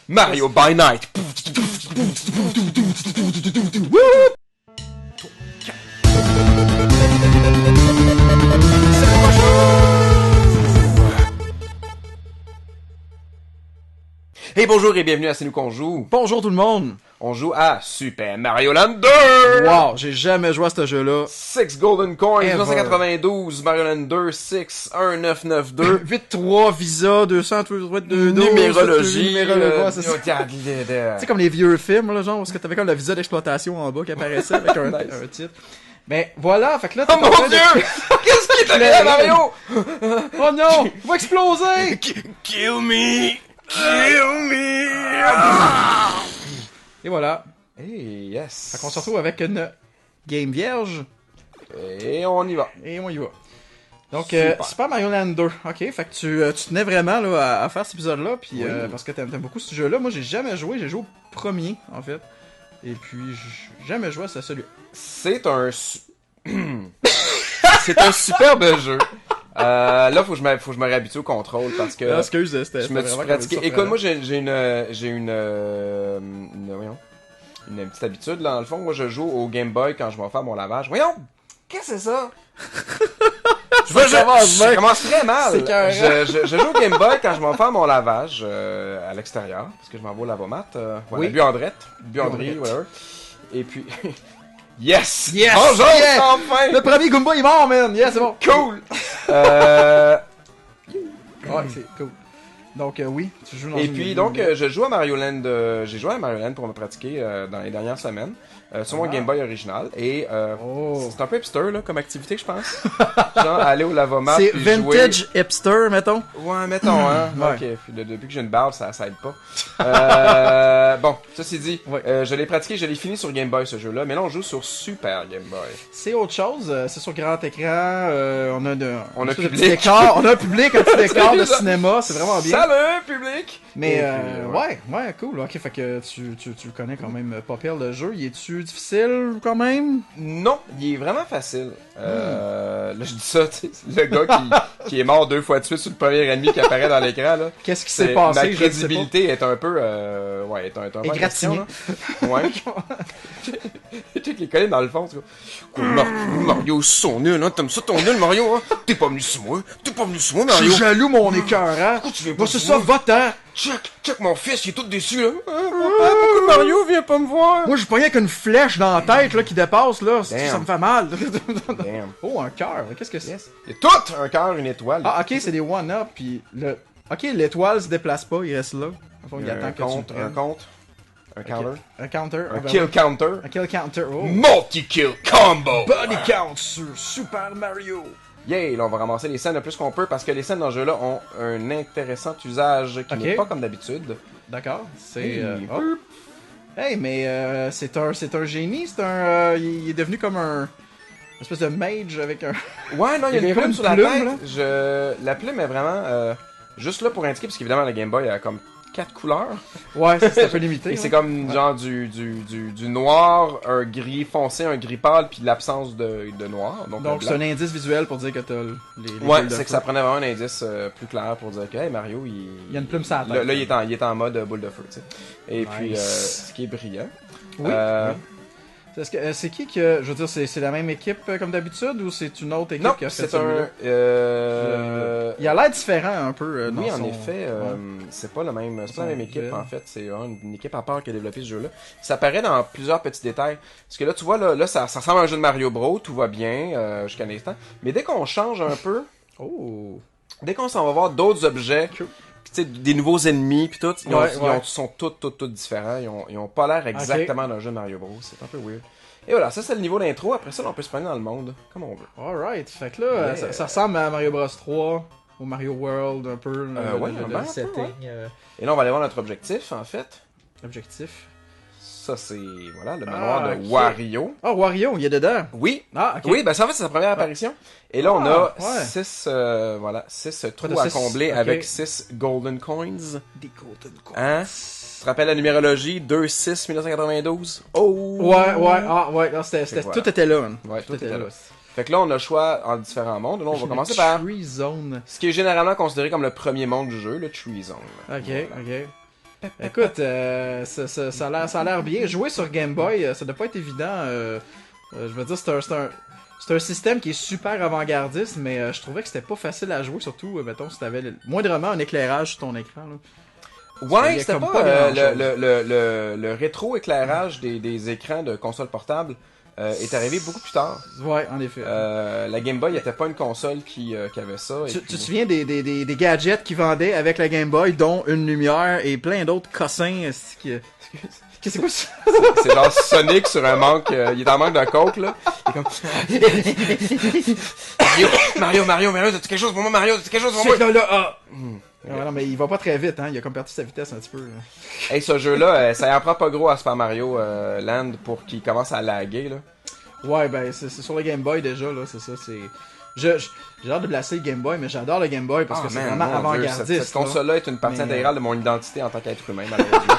Mario by Night. Hey, bonjour et bienvenue à C'est nous qu'on joue. Bonjour tout le monde! On joue à Super Mario Land 2! Wow, j'ai jamais joué à ce jeu-là. 6 Golden Coins, Ever. 1992, Mario Land 2, 6, 1, 9, 9, 2. 8-3, Visa, 200, 2, Numérologie. c'est ça. Tu sais, comme les vieux films, là, genre, parce que t'avais comme la visa d'exploitation en bas qui apparaissait avec un titre. Mais voilà, fait que là, Oh mon dieu! Qu'est-ce qui est arrivé à Mario? Oh non! Il va exploser! Kill me! Kill me! Et voilà. Hey, yes. Fait qu'on se retrouve avec une game vierge. Et on y va. Et on y va. Donc, Super. Super Mario Land 2. Ok, fait que tu tenais vraiment là, à faire cet épisode-là, puis Oui. parce que t'aimes beaucoup ce jeu-là. Moi, j'ai jamais joué, j'ai joué au premier, en fait. Et puis, j'ai jamais joué à celui-là. C'est un... C'est un superbe jeu. Là, faut que je me réhabitue au contrôle parce que... Ah, excuse, c'était je me suis vraiment pratiqué. comme Écoute, moi, j'ai une petite habitude, là, dans le fond. Moi, je joue au Game Boy quand je vais faire mon lavage. Voyons! Qu'est-ce que c'est ça? Je commence très mal. C'est carré. Je joue au Game Boy quand je vais faire mon lavage à l'extérieur, parce que je m'en vais au lavomat. Voilà, Oui. buanderie, whatever. Et puis... Yes! Yes! Bonjour, Yeah! enfin! Le premier Goomba est mort, man! Yeah, c'est bon! Cool! Ouais, c'est cool. Donc, oui, tu joues dans Et une- puis, donc, je joue à Mario Land. J'ai joué à Mario Land pour me pratiquer dans les dernières semaines. Sur mon Game Boy original. Et Oh. c'est un peu hipster, là, comme activité, je pense. Genre, aller au lavomat. C'est puis vintage hipster, mettons. jouer. Ouais, mettons, hein. Ouais. Ok, puis depuis que j'ai une barbe, ça aide pas. Bon, ceci dit, Ouais. je l'ai pratiqué, je l'ai fini sur Game Boy, ce jeu-là. Mais là, on joue sur Super Game Boy. C'est autre chose, c'est sur grand écran, on a On a un petit public. décor, on a un public, un petit décor de Salut, cinéma, c'est vraiment bien. Salut, public! Mais Et puis, ouais, cool. Ok, fait que tu le connais quand même pas pire le jeu. Il est-tu difficile quand même? Non, il est vraiment facile. Là, je dis ça, tu sais, le gars qui est mort 2 fois de suite sur le premier ennemi qui apparaît dans l'écran, là. Qu'est-ce qui s'est passé? Ma Je ne sais pas. crédibilité est un peu, ouais, est un peu en question, Égratignée. là. Ouais. Tu les connais dans le fond, tu vois. Quoi, Mario, son nul, hein, t'aimes ça ton nul, Mario, hein? T'es pas venu sur moi, Je Mario. suis jaloux, mon écœurant. Pourquoi tu viens pas Moi, c'est sur ça, moi? va-t'en. Check mon fils, il est tout déçu, là. Pourquoi Mario vient pas me voir? Moi, je pogné avec une flèche dans la tête là, qui dépasse, là. Damn. Ça me fait mal. Damn. Oh, un cœur. Qu'est-ce que c'est? Yes. Il y a tout un cœur, une étoile. Ah, ok, c'est des one-up, puis le... Ok, l'étoile se déplace pas, il reste là. Au fond, il attend que tu le un prennes. compte, un counter, Un counter. un kill counter, Un kill counter. Oh. multi-kill combo! Body count sur Super Mario. Yeah, là on va ramasser les scènes le plus qu'on peut parce que les scènes dans ce jeu-là ont un intéressant usage qui Ok. n'est pas comme d'habitude. D'accord, c'est... Hey, oh. Hey, mais c'est un génie, il est devenu comme une espèce de mage avec un... Ouais, non, il y a Il y une avait plume une sur la plume, tête. La plume est vraiment juste là pour indiquer, parce qu'évidemment la Game Boy a comme 4 couleurs. Ouais, c'est un peu limité. Et c'est ouais. comme genre du noir, un gris foncé, un gris pâle, puis l'absence de noir. Donc Donc c'est un indice visuel pour dire que t'as les ouais, boules de c'est que feu. ça prenait vraiment un indice plus clair pour dire que hey, Mario, Il y a une plume sur la tête. là, il est en mode boule de feu, tu sais. Et puis, Nice. ce qui est brillant. Oui, Euh, oui. Est-ce que c'est qui que... Je veux dire, c'est la même équipe comme d'habitude ou c'est une autre équipe Non, qui a fait c'est un... celui-là? Il a l'air différent un peu dans Oui, son... en effet, c'est pas la même équipe, visuel. en fait. C'est une équipe à part qui a développé ce jeu-là. Ça apparaît dans plusieurs petits détails. Parce que là, tu vois, là ça ressemble à un jeu de Mario Bros, tout va bien jusqu'à l'instant. Mais dès qu'on change un peu, Oh! dès qu'on s'en va voir d'autres objets, Cool. pis tu sais, des nouveaux ennemis, puis tout, Ouais. sont tous différents. Ils ont pas l'air exactement d'un jeu de Mario Bros. C'est un peu weird. Et voilà, ça c'est le niveau d'intro. Après ça, là, on peut se promener dans le monde, comme on veut. Alright, fait que là, Yeah. ça ressemble à Mario Bros 3, au Mario World un peu, ouais, le ben, un peu, setting, ouais. Et là, on va aller voir notre objectif, en fait. objectif. Ça, c'est, voilà, le manoir de ok. Wario. Ah, Wario, il est dedans. Oui, Ah, ok. oui, ben ça en fait c'est sa première apparition. Et là on a ouais. 6 trous de à six, combler ok. avec 6 golden coins. Des golden coins. Hein? Tu te rappelles la numérologie 2-6-1992? Oh! Ouais, non, c'était, voilà. tout était là, man. Ouais, tout était là. Fait que là on a le choix en différents mondes. Là on va commencer Le par Tree Zone. ce qui est généralement considéré comme le premier monde du jeu, le Tree Zone. Ok. Écoute, ça a l'air bien. Jouer sur Game Boy, ça doit pas être évident. Je veux dire, c'est un système qui est super avant-gardiste, mais je trouvais que c'était pas facile à jouer, surtout, mettons, si t'avais moindrement un éclairage sur ton écran. Là. Ouais, c'était pas le rétro-éclairage des écrans de consoles portables est arrivé beaucoup plus tard. Ouais, en effet. La Game Boy n'était pas une console qui avait ça. Tu te souviens des gadgets qu'ils vendaient avec la Game Boy, dont une lumière et plein d'autres cossins Qu'est-ce que c'est quoi ça? C'est genre Sonic sur un manque. Il est en manque d'un coke, là. Il est comme. Mario, t'as-tu quelque chose pour moi, Mario? T'as-tu quelque chose pour moi? Ouais, non, mais il va pas très vite, hein. Il a comme perdu sa vitesse un petit peu. Hey, ce jeu-là, ça y en prend pas gros à Super Mario Land pour qu'il commence à laguer, là. Ouais, ben, c'est sur le Game Boy déjà, là. C'est ça, c'est. J'ai hâte de placer le Game Boy, mais j'adore le Game Boy parce que c'est vraiment avant-gardiste. Cette console-là est une partie intégrale de mon identité en tant qu'être humain, malheureusement.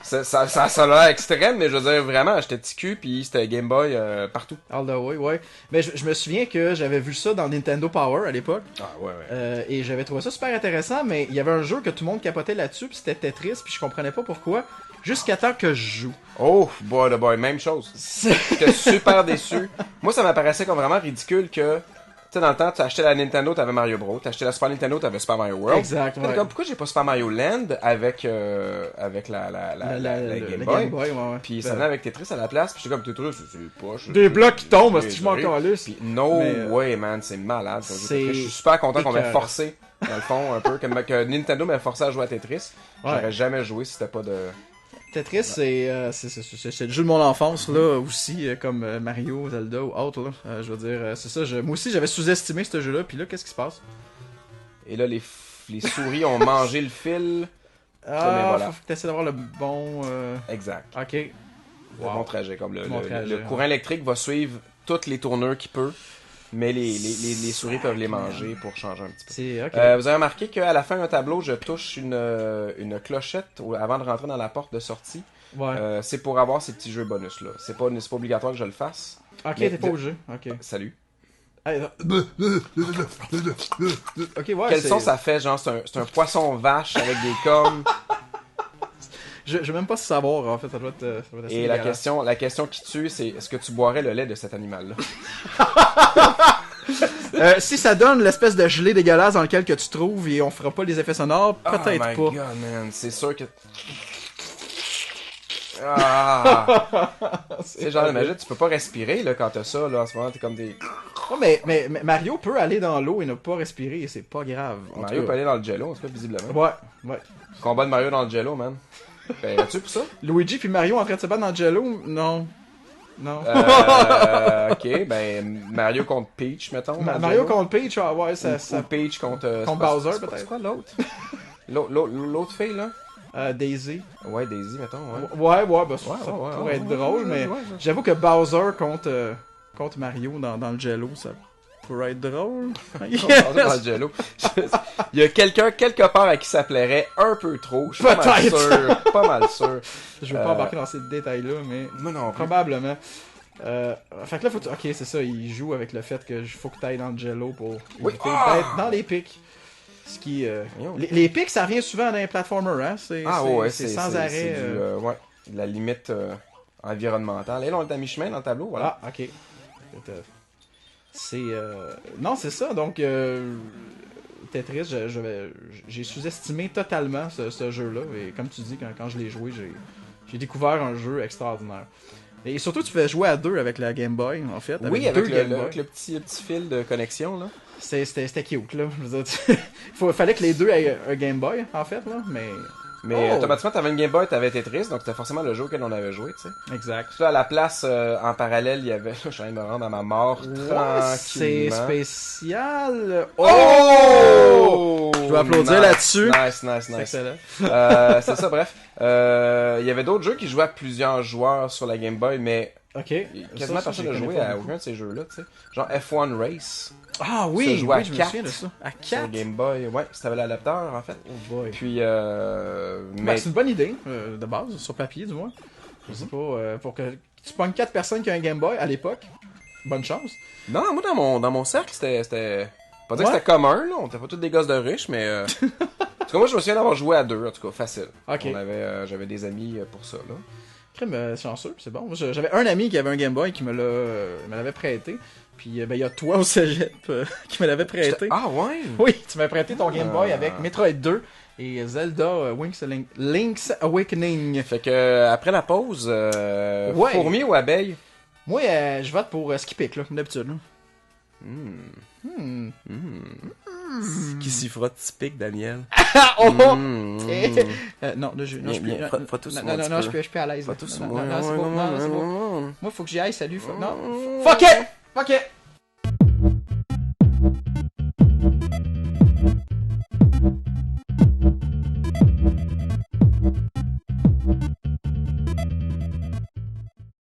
Ça a l'air extrême, mais je veux dire, vraiment, j'étais petit cul, pis c'était Game Boy partout. All the way, ouais. Mais je me souviens que j'avais vu ça dans Nintendo Power à l'époque. Ah, ouais. Et j'avais trouvé ça super intéressant, mais il y avait un jeu que tout le monde capotait là-dessus, pis c'était Tetris, puis je comprenais pas pourquoi, jusqu'à temps que je joue. Oh, boy, même chose. J'étais super déçu. Moi, ça m'apparaissait comme vraiment ridicule que... Tu sais, dans le temps, tu achetais la Nintendo, t'avais Mario Bros. Tu achetais la Super Nintendo, t'avais Super Mario World. Exact, ouais. Comme, pourquoi j'ai pas Super Mario Land avec la Game Boy? Ouais. Puis ça venait avec Tetris à la place, puis j'étais comme Tetris, c'est poche. Des blocs qui tombent, si je m'en calisse. Puis no way, man, c'est malade. Je suis super content qu'on m'ait forcé, dans le fond, un peu, que Nintendo m'ait forcé à jouer à Tetris. J'aurais jamais joué si c'était pas de... Tetris, c'est le jeu de mon enfance, là, aussi, comme Mario, Zelda ou autre, là. Je veux dire, c'est ça. Moi aussi, j'avais sous-estimé ce jeu-là, puis là, qu'est-ce qui se passe? Et là, les souris ont mangé le fil. Voilà. Faut que tu essaies d'avoir le bon... Exact. Ok. Le bon trajet, comme le courant électrique va suivre toutes les tourneurs qu'il peut. Mais les souris peuvent les manger pour changer un petit peu. Okay. Vous avez remarqué qu'à la fin d'un tableau, je touche une clochette avant de rentrer dans la porte de sortie. Ouais. C'est pour avoir ces petits jeux bonus-là. C'est pas obligatoire que je le fasse. Ok, t'es pas au jeu. Ok. Salut. Ok, ouais. Quel son ça fait? Genre, c'est un poisson vache avec des cornes. Je veux même pas savoir, en fait. Ça doit être assez Et la question qui tue, c'est est-ce que tu boirais le lait de cet animal-là? Si ça donne l'espèce de gelée dégueulasse dans lequel que tu trouves et on fera pas les effets sonores, peut-être pas. Oh my god, man. C'est sûr que... Ah! C'est genre de magie, tu peux pas respirer là, quand t'as ça, là, en ce moment, t'es comme des... Oh, mais Mario peut aller dans l'eau et ne pas respirer, et c'est pas grave. Mario peut aller dans le jello, en tout cas, visiblement. Ouais. Combat de Mario dans le jello, man. Paierais-tu pour ça? Luigi puis Mario en train de se battre dans le jello? Non. Ok, ben Mario contre Peach, mettons. Mario contre Peach, ouais, ça... Ou Peach contre Bowser, peut-être. C'est quoi l'autre? L'autre fille, là? Daisy. Ouais, Daisy, mettons, ouais. Ça pourrait être drôle, mais j'avoue que Bowser contre Mario dans le jello, ça pourrait être drôle. Bowser dans le jello. Il y a quelqu'un quelque part à qui ça plairait un peu trop. Je suis pas mal sûr. Je veux pas embarquer dans ces détails-là, mais moi non plus. Probablement. Fait que là, ok, c'est ça, il joue avec le fait que faut que t'ailles dans le jello pour être dans les pics. Ce qui, les pics, ça revient souvent dans les platformers, hein? C'est sans arrêt. C'est la limite environnementale. Et là, on est à mi-chemin dans le tableau, voilà. Ah, ok. Non, c'est ça, donc... Tetris, j'ai sous-estimé totalement ce jeu-là, et comme tu dis, quand je l'ai joué, j'ai découvert un jeu extraordinaire. Et surtout, tu fais jouer à deux avec la Game Boy, en fait. Oui, avec le petit fil de connexion, là. C'était cute, là. Je veux dire, fallait que les deux aient un Game Boy, en fait, là, mais automatiquement, t'avais une Game Boy, t'avais Tetris, donc c'était forcément le jeu auquel on avait joué, tu sais. Exact. Là, à la place, en parallèle, il y avait... je suis en train de me rendre à ma mort, tranquillement. C'est spécial. Oh! Je dois applaudir là-dessus. Nice. C'est excellent. C'est ça, bref. Il y avait d'autres jeux qui jouaient à plusieurs joueurs sur la Game Boy, mais... Ok. Quasiment personne n'a joué à aucun de ces jeux-là, tu sais. Genre F1 Race. Ah oui, je me souviens de ça. À 4? Sur Game Boy, ouais, c'était l'adapteur, en fait. Oh boy. Puis, c'est une bonne idée, de base, sur papier, du moins. Je sais pas, pour que tu pognes 4 personnes qui ont un Game Boy à l'époque, bonne chance. Non, moi, dans mon cercle, c'était... Pas dire que c'était commun, là. On était pas tous des gosses de riches, mais... cas, moi, je me souviens d'avoir joué à 2, en tout cas, facile. Ok. J'avais des amis pour ça, là. Crime chanceux, c'est bon. Moi, j'avais un ami qui avait un Game Boy qui me l'avait prêté. Puis ben il y a toi au cégep qui me l'avait prêté. Ah ouais? Oui, tu m'as prêté ton Game Boy avec Metroid 2 et Zelda Link's Awakening. Fait que après la pause, fourmi ou abeille? Moi, je vote pour Skipic, là, comme d'habitude. Qui s'y frotte typique, Daniel? Oh! Mm. Non, là, je Bien, suis plus... bien, frotte tout sur moi un Non, petit non, peu. je suis plus à l'aise. Frotte tout sur Non, moi. non, c'est bon. Moi, faut que j'y aille, salut. Non. Fuck it!